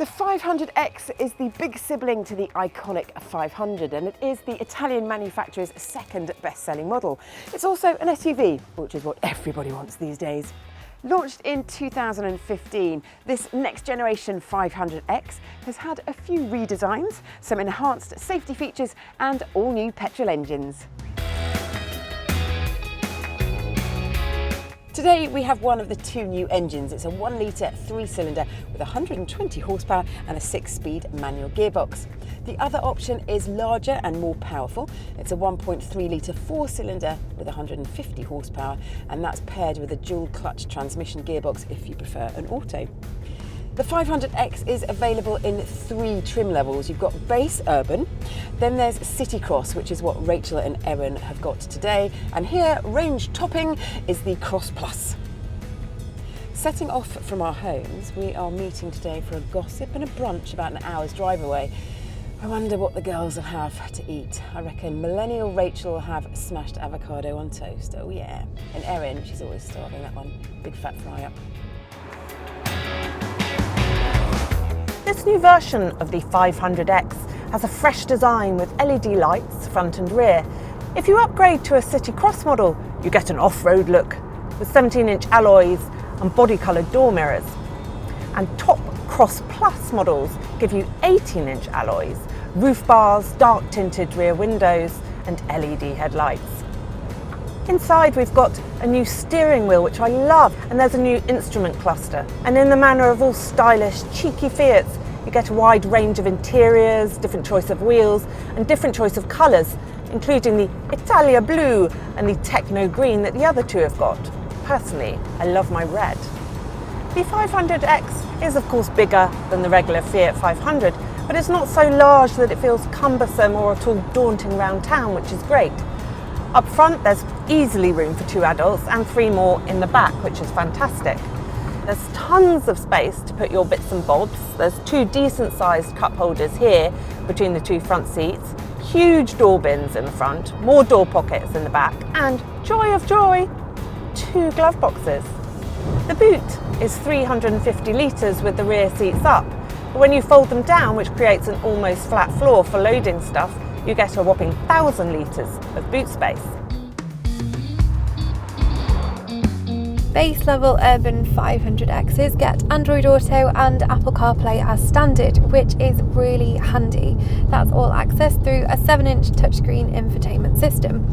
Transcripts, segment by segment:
The 500X is the big sibling to the iconic 500, and it is the Italian manufacturer's second best-selling model. It's also an SUV, which is what everybody wants these days. Launched in 2015, this next generation 500X has had a few redesigns, some enhanced safety features and all new petrol engines. Today we have one of the two new engines. It's a 1 litre 3-cylinder with 120 horsepower and a 6-speed manual gearbox. The other option is larger and more powerful. It's a 1.3 litre 4-cylinder with 150 horsepower, and that's paired with a dual clutch transmission gearbox if you prefer an auto. The 500X is available in 3 trim levels. You've got base urban, then there's city cross, which is what Rachel and Erin have got today, and here, range topping, is the Cross Plus. Setting off from our homes, we are meeting today for a gossip and a brunch about an hour's drive away. I wonder what the girls will have to eat. I reckon Millennial Rachel will have smashed avocado on toast, oh yeah. And Erin, she's always starving, that one. Big fat fry up. This new version of the 500X has a fresh design with LED lights front and rear. If you upgrade to a City Cross model, you get an off-road look with 17-inch alloys and body-coloured door mirrors. And top Cross Plus models give you 18-inch alloys, roof bars, dark-tinted rear windows and LED headlights. Inside we've got a new steering wheel, which I love, and there's a new instrument cluster. And in the manner of all stylish, cheeky Fiats, you get a wide range of interiors, different choice of wheels, and different choice of colours, including the Italia blue and the techno green that the other two have got. Personally, I love my red. The 500X is of course bigger than the regular Fiat 500, but it's not so large that it feels cumbersome or at all daunting round town, which is great. Up front, there's easily room for 2 adults and 3 more in the back, which is fantastic. There's tons of space to put your bits and bobs. There's 2 decent-sized cup holders here between the 2 front seats, huge door bins in the front, more door pockets in the back, and joy of joy, 2 glove boxes. The boot is 350 litres with the rear seats up, but when you fold them down, which creates an almost flat floor for loading stuff, you get a whopping 1,000 litres of boot space. Base level urban 500Xs get Android Auto and Apple CarPlay as standard, which is really handy. That's all accessed through a 7-inch touchscreen infotainment system.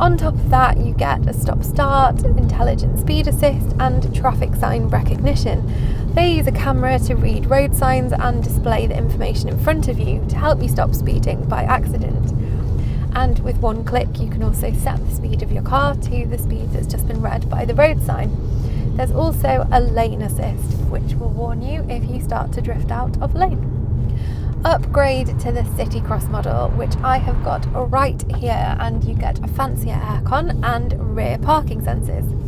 On top of that, you get a stop-start, intelligent speed assist and traffic sign recognition. They use a camera to read road signs and display the information in front of you to help you stop speeding by accident. And with one click, you can also set the speed of your car to the speed that's just been read by the road sign. There's also a lane assist, which will warn you if you start to drift out of lane. Upgrade to the City Cross model, which I have got right here, and you get a fancier aircon and rear parking sensors.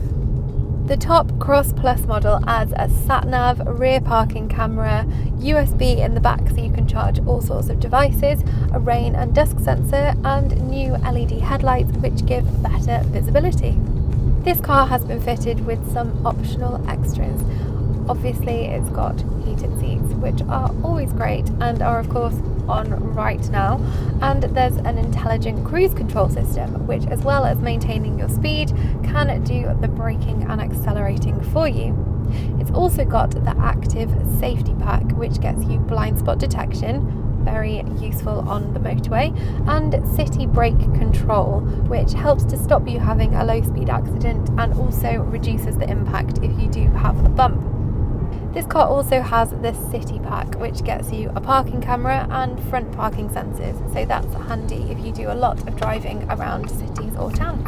The top Cross Plus model adds a sat-nav, rear parking camera, USB in the back so you can charge all sorts of devices, a rain and dusk sensor, and new LED headlights which give better visibility. This car has been fitted with some optional extras. Obviously it's got heated seats, which are always great and are of course on right now, and there's an intelligent cruise control system which, as well as maintaining your speed, can do the braking and accelerating for you. It's also got the active safety pack which gets you blind spot detection, very useful on the motorway, and city brake control, which helps to stop you having a low speed accident and also reduces the impact if you do have a bump. This car also has the City Pack, which gets you a parking camera and front parking sensors, so that's handy if you do a lot of driving around cities or towns.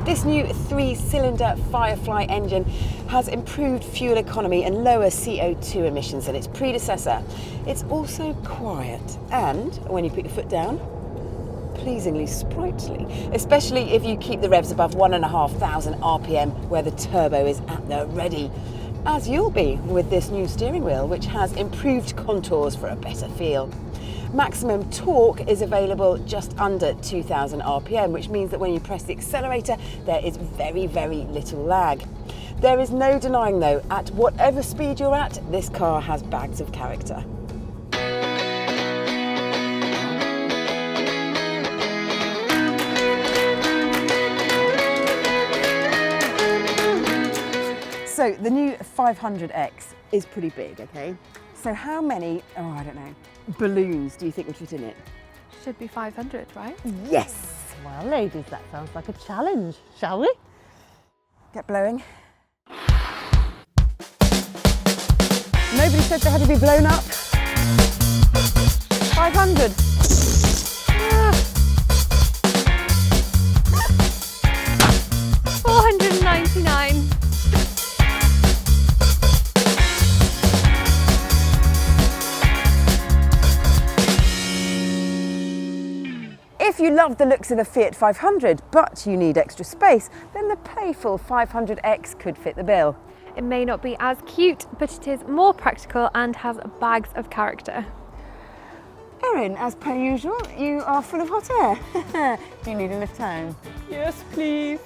This new 3-cylinder Firefly engine has improved fuel economy and lower CO2 emissions than its predecessor. It's also quiet, and when you put your foot down, pleasingly sprightly, especially if you keep the revs above 1,500 RPM where the turbo is at the ready, as you'll be with this new steering wheel, which has improved contours for a better feel. Maximum torque is available just under 2,000 RPM, which means that when you press the accelerator, there is very, very little lag. There is no denying though, at whatever speed you're at, this car has bags of character. So the new 500X is pretty big, okay? So how many, I don't know, balloons do you think would fit in it? Should be 500, right? Yes! Well, ladies, that sounds like a challenge, shall we? Get blowing. Nobody said they had to be blown up. 500. 499. If you love the looks of the Fiat 500, but you need extra space, then the playful 500X could fit the bill. It may not be as cute, but it is more practical and has bags of character. Erin, as per usual, you are full of hot air. Do you need a lift home? Yes, please.